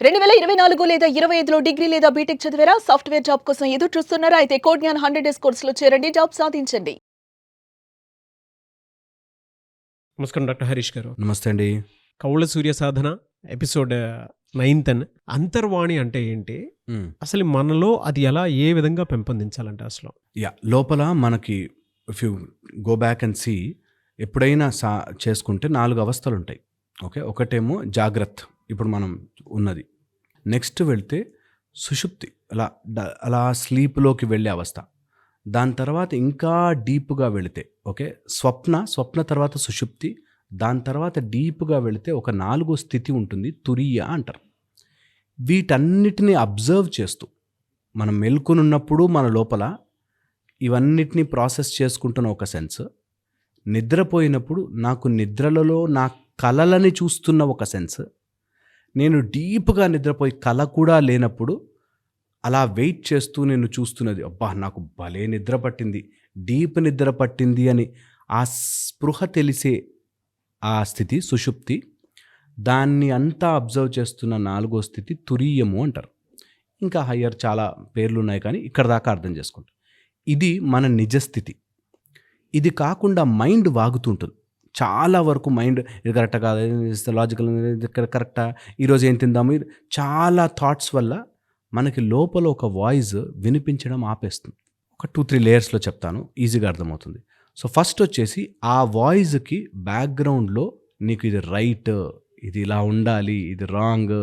2024 లేదా 25లో డిగ్రీ లేదా బీటెక్ చదివారా? సాఫ్ట్‌వేర్ జాబ్ కోసం ఎదురు చూస్తున్నారా? అయితే కోడ్ జ్ఞాన్ 100 డేస్ కోర్సులో చేరండి. జాబ్ సాధించండి. నమస్కారం డాక్టర్ హరీష్ గారు. నమస్తే అండి. కౌళ్ళ సూర్య సాధన ఎపిసోడ్ 9 అంతర్వాణి అంటే ఏంటి? అసలు మనలో అది ఎలా ఏ విధంగా పెంపొందించాలంటే అసలు? లోపల మనకి if you go back and see ఎప్పుడైనా చేసుకుంటే 4 అవస్థలు ఉంటాయి. ఓకే, ఒకటేమో జాగ్రత్త, ఇప్పుడు మనం ఉన్నది. నెక్స్ట్ వెళ్తే సుషుప్తి, అలా స్లీప్లోకి వెళ్ళే అవస్థ. దాని తర్వాత ఇంకా డీప్గా వెళితే ఓకే స్వప్న తర్వాత సుషుప్తి. దాని తర్వాత డీప్గా వెళితే ఒక 4వ స్థితి ఉంటుంది, తురియ అంటారు. వీటన్నిటిని అబ్జర్వ్ చేస్తూ మనం మెలుకునున్నప్పుడు మన లోపల ఇవన్నిటినీ ప్రాసెస్ చేసుకుంటున్న ఒక సెన్స్, నిద్రపోయినప్పుడు నాకు నిద్రలలో నా కలలని చూస్తున్న ఒక సెన్స్, నేను డీప్గా నిద్రపోయి కల కూడా లేనప్పుడు అలా వెయిట్ చేస్తూ నేను చూస్తున్నది, అబ్బా నాకు భలే నిద్ర పట్టింది, డీప్ నిద్ర పట్టింది అని ఆ స్పృహ తెలిసే ఆ స్థితి సుషుప్తి. దాన్ని అంతా అబ్జర్వ్ చేస్తున్న 4వ స్థితి తురీయము అంటారు. ఇంకా హయ్యర్ చాలా పేర్లు ఉన్నాయి, కానీ ఇక్కడ దాకా అర్థం చేసుకుంటాం. ఇది మన నిజస్థితి. ఇది కాకుండా మైండ్ వాగుతుంటుంది చాలా వరకు. మైండ్ ఇది కరెక్టా కాదు, లాజికల్ కరెక్టా, ఈరోజు ఏం తిందాము, చాలా థాట్స్ వల్ల మనకి లోపల ఒక వాయిస్ వినిపించడం ఆపేస్తుంది. ఒక 2-3 లేయర్స్లో చెప్తాను, ఈజీగా అర్థమవుతుంది. సో ఫస్ట్ వచ్చేసి ఆ వాయిస్కి బ్యాక్గ్రౌండ్లో నీకు ఇది రైట్, ఇది ఇలా ఉండాలి, ఇది రాంగ్,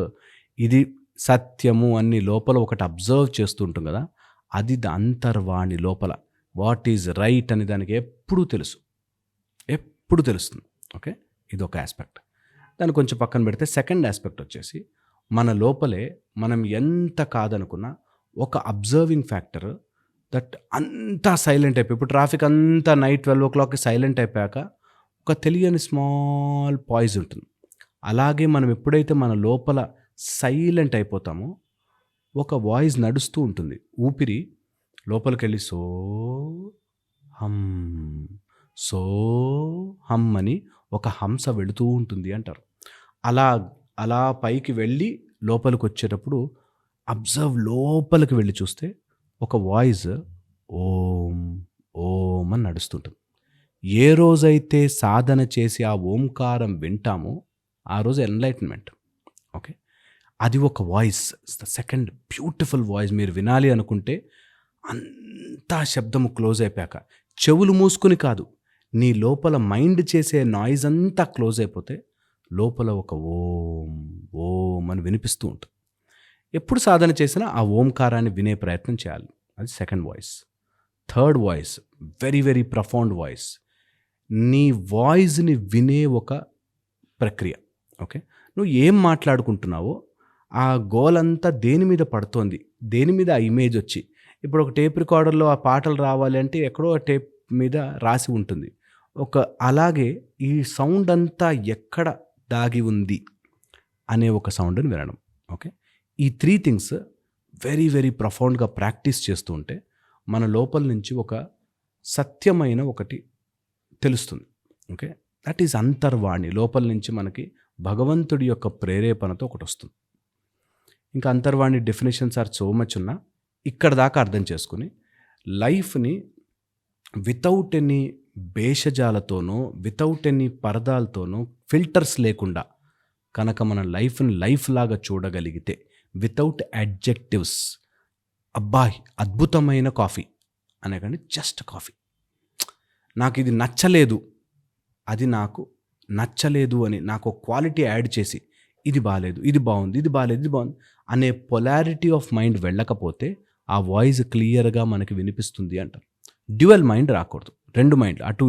ఇది సత్యము అన్ని లోపల ఒకటి అబ్జర్వ్ చేస్తూ ఉంటాం కదా, అది అంతర్వాణి. లోపల వాట్ ఈజ్ రైట్ అని దానికి ఎప్పుడు తెలుస్తుంది. ఓకే, ఇది ఒక ఆస్పెక్ట్. దాన్ని కొంచెం పక్కన పెడితే సెకండ్ ఆస్పెక్ట్ వచ్చేసి మన లోపలే మనం ఎంత కాదనుకున్నా ఒక అబ్జర్వింగ్ ఫ్యాక్టర్, దట్ అంతా సైలెంట్ అయిపోయి, ఇప్పుడు ట్రాఫిక్ అంతా నైట్ 12 o'clockకి సైలెంట్ అయిపోయాక ఒక తెలియని స్మాల్ పాయిజ్ ఉంటుంది. అలాగే మనం ఎప్పుడైతే మన లోపల సైలెంట్ అయిపోతామో ఒక వాయిస్ నడుస్తూ ఉంటుంది. ఊపిరి లోపలికి వెళ్ళి సో హమ్ అని ఒక హంస వెళుతూ ఉంటుంది అంటారు. అలా పైకి వెళ్ళి లోపలికి వచ్చేటప్పుడు అబ్జర్వ్, లోపలికి వెళ్ళి చూస్తే ఒక వాయిస్ ఓం ఓం అని నడుస్తుంటుంది. ఏ రోజైతే సాధన చేసి ఆ ఓంకారం వింటామో ఆ రోజు ఎన్లైట్మెంట్. ఓకే, అది ఒక voice, the second beautiful voice. మీరు వినాలి అనుకుంటే అంతా శబ్దము క్లోజ్ అయిపోయాక, చెవులు మూసుకుని కాదు, నీ లోపల మైండ్ చేసే నాయిస్ అంతా క్లోజ్ అయిపోతే లోపల ఒక ఓం ఓం అని వినిపిస్తూ ఉంటుంది. ఎప్పుడు సాధన చేసినా ఆ ఓంకారాన్ని వినే ప్రయత్నం చేయాలి. అది second voice. Third voice, very very profound voice. నీ వాయిస్ని వినే ఒక ప్రక్రియ. ఓకే, నువ్వు ఏం మాట్లాడుకుంటున్నావో ఆ గోల్ అంతా దేని మీద పడుతోంది, దేని మీద ఆ ఇమేజ్ వచ్చి, ఇప్పుడు ఒక టేప్ రికార్డర్లో ఆ పాటలు రావాలి అంటే ఎక్కడో ఆ టేప్ మీద రాసి ఉంటుంది. అలాగే ఈ సౌండ్ అంతా ఎక్కడ దాగి ఉంది అనే ఒక సౌండ్ని వినడం. ఓకే, ఈ 3 థింగ్స్ వెరీ వెరీ ప్రఫౌండ్గా ప్రాక్టీస్ చేస్తూ ఉంటే మన లోపల నుంచి ఒక సత్యమైన ఒకటి తెలుస్తుంది. ఓకే, దట్ ఈజ్ అంతర్వాణి. లోపల నుంచి మనకి భగవంతుడి యొక్క ప్రేరేపణతో ఒకటి వస్తుంది. ఇంకా అంతర్వాణి డెఫినేషన్స్ ఆర్ సో మచ్ ఉన్నా ఇక్కడ దాకా అర్థం చేసుకుని లైఫ్ని వితౌట్ ఎనీ భేషజాలతోనో, వితౌట్ ఎనీ పరదాలతోనో, ఫిల్టర్స్ లేకుండా కనుక మన లైఫ్ని లైఫ్ లాగా చూడగలిగితే, వితౌట్ అడ్జెక్టివ్స్, అబ్బాయి అద్భుతమైన కాఫీ అనే కానీ జస్ట్ కాఫీ, నాకు ఇది నచ్చలేదు, అది నాకు నచ్చలేదు అని నాకు ఒక క్వాలిటీ యాడ్ చేసి ఇది బాగాలేదు, ఇది బాగుంది, ఇది బాగాలేదు, ఇది బాగుంది అనే పొలారిటీ ఆఫ్ మైండ్ వెళ్ళకపోతే ఆ వాయిస్ క్లియర్గా మనకి వినిపిస్తుంది అంటారు. డ్యువల్ మైండ్ రాకూడదు, 2 మైండ్ అటు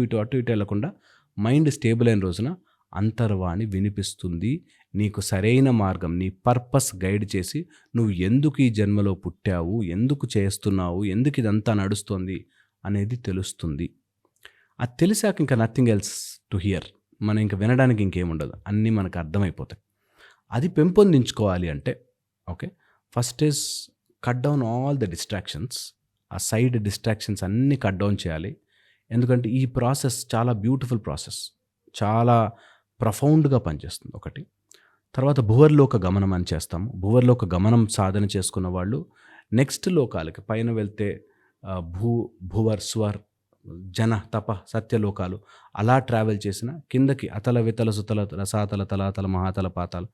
ఇటు వెళ్ళకుండా మైండ్ స్టేబుల్ అయిన రోజున అంతర్వాణి వినిపిస్తుంది. నీకు సరైన మార్గం, నీ పర్పస్ గైడ్ చేసి నువ్వు ఎందుకు ఈ జన్మలో పుట్టావు, ఎందుకు చేస్తున్నావు, ఎందుకు ఇదంతా నడుస్తుంది అనేది తెలుస్తుంది. అది తెలిసాక ఇంకా నథింగ్ ఎల్స్ టు హియర్. మనం ఇంకా వినడానికి ఇంకేముండదు, అన్నీ మనకు అర్థమైపోతాయి. అది పెంపొందించుకోవాలి అంటే okay, first is cut down all the distractions. ఆ సైడ్ డిస్ట్రాక్షన్స్ అన్నీ కట్ డౌన్ చేయాలి. ఎందుకంటే ఈ ప్రాసెస్ చాలా బ్యూటిఫుల్ ప్రాసెస్, చాలా ప్రఫౌండ్గా పనిచేస్తుంది. ఒకటి. తర్వాత భువర్లోక గమనం అని చేస్తాము. భువర్లోక గమనం సాధన చేసుకున్న వాళ్ళు నెక్స్ట్ లోకాలకి పైన వెళ్తే భువర్, స్వర్, జన, తప, సత్యలోకాలు అలా ట్రావెల్ చేసిన కిందకి అతల, వితల, సుతల, రసాతల, తలాతల, మహాతల, పాతాలు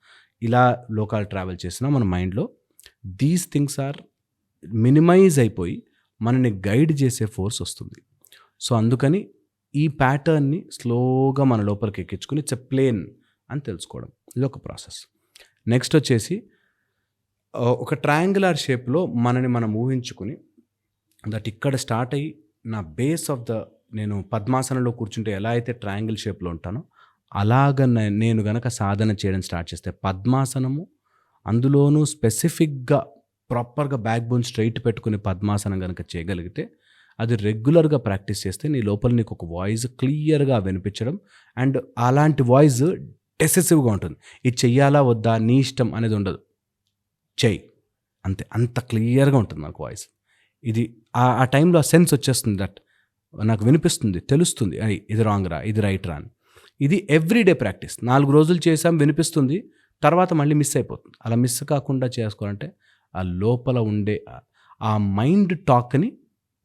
ఇలా లోకాలు ట్రావెల్ చేసిన మన మైండ్లో దీస్ థింగ్స్ ఆర్ మినిమైజ్ అయిపోయి మనని గైడ్ చేసే ఫోర్స్ వస్తుంది. సో అందుకని ఈ ప్యాటర్న్ని స్లోగా మన లోపలికి ఎక్కించుకుని ఇట్స్ ఎ ప్లేన్ అని తెలుసుకోవడం, ఇది ఒక ప్రాసెస్. నెక్స్ట్ వచ్చేసి ఒక ట్రయాంగులర్ షేప్లో మనని మనం ఊహించుకుని దట్ ఇక్కడ స్టార్ట్ అయ్యి నా బేస్ ఆఫ్ ద నేను పద్మాసనంలో కూర్చుంటే ఎలా అయితే ట్రయాంగిల్ షేప్లో ఉంటానో అలాగ నేను గనక సాధన చేయడం స్టార్ట్ చేస్తే పద్మాసనము, అందులోనూ స్పెసిఫిక్గా ప్రాపర్గా బ్యాక్ బోన్ స్ట్రైట్ పెట్టుకుని పద్మాసనం కనుక చేయగలిగితే అది రెగ్యులర్గా ప్రాక్టీస్ చేస్తే నీ లోపల నీకు ఒక వాయిస్ క్లియర్గా వినిపించడం, అండ్ అలాంటి వాయిస్ డెసిసివ్గా ఉంటుంది. ఇది చెయ్యాలా వద్దా నీ ఇష్టం అనేది ఉండదు, చెయ్యి అంతే, అంత క్లియర్గా ఉంటుంది నాకు వాయిస్. ఇది ఆ టైంలో ఆ సెన్స్ వచ్చేస్తుంది, దట్ నాకు వినిపిస్తుంది, తెలుస్తుంది ఇది రాంగ్ రా, ఇది రైట్ రా అని. ఇది ఎవ్రీడే ప్రాక్టీస్. 4 రోజులు చేసాం, వినిపిస్తుంది, తర్వాత మళ్ళీ మిస్ అయిపోతుంది. అలా మిస్ కాకుండా చేసుకోవాలంటే ఆ లోపల ఉండే ఆ మైండ్ టాక్ని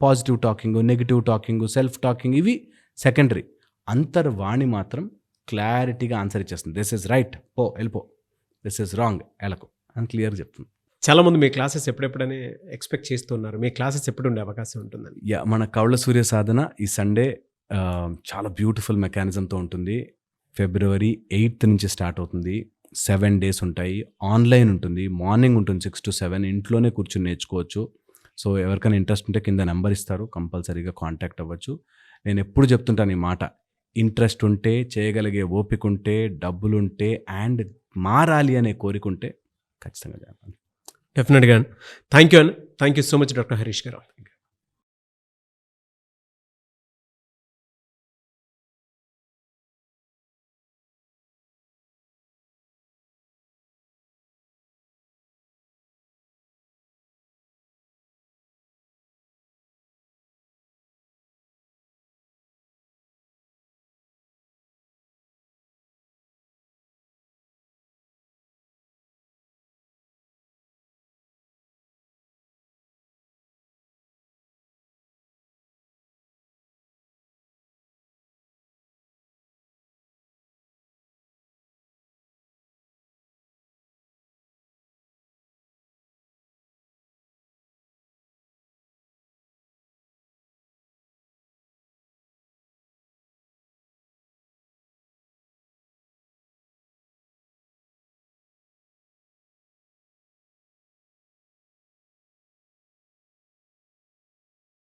positive talking, negative talking, self talking ఇవి సెకండరీ. అంతర్వాణి మాత్రం క్లారిటీగా ఆన్సర్ ఇచ్చేస్తుంది. దిస్ ఇస్ రైట్, పో వెళ్ళిపో, దిస్ ఇస్ రాంగ్ వెళ్ళకు అని క్లియర్గా చెప్తుంది. చాలామంది మీ క్లాసెస్ ఎప్పుడెప్పుడని ఎక్స్పెక్ట్ చేస్తున్నారు, మీ క్లాసెస్ ఎప్పుడు ఉండే అవకాశం ఉంటుందని? మన కౌళ సూర్య సాధన ఈ సండే చాలా బ్యూటిఫుల్ మెకానిజంతో ఉంటుంది. February 8th నుంచి స్టార్ట్ అవుతుంది. 7 days ఉంటాయి. ఆన్లైన్ ఉంటుంది, మార్నింగ్ ఉంటుంది 6 to 7. ఇంట్లోనే కూర్చొని నేర్చుకోవచ్చు. సో ఎవరికైనా ఇంట్రెస్ట్ ఉంటే కింద నెంబర్ ఇస్తారు, కంపల్సరీగా కాంటాక్ట్ అవ్వచ్చు. నేను ఎప్పుడు చెప్తుంటాను ఈ మాట, ఇంట్రెస్ట్ ఉంటే, చేయగలిగే ఓపిక ఉంటే, డబ్బులుంటే అండ్ మారాలి అనే కోరిక ఉంటే ఖచ్చితంగా చేయాలి. డెఫినెట్గా. Thank you so much doctor Harish గారు.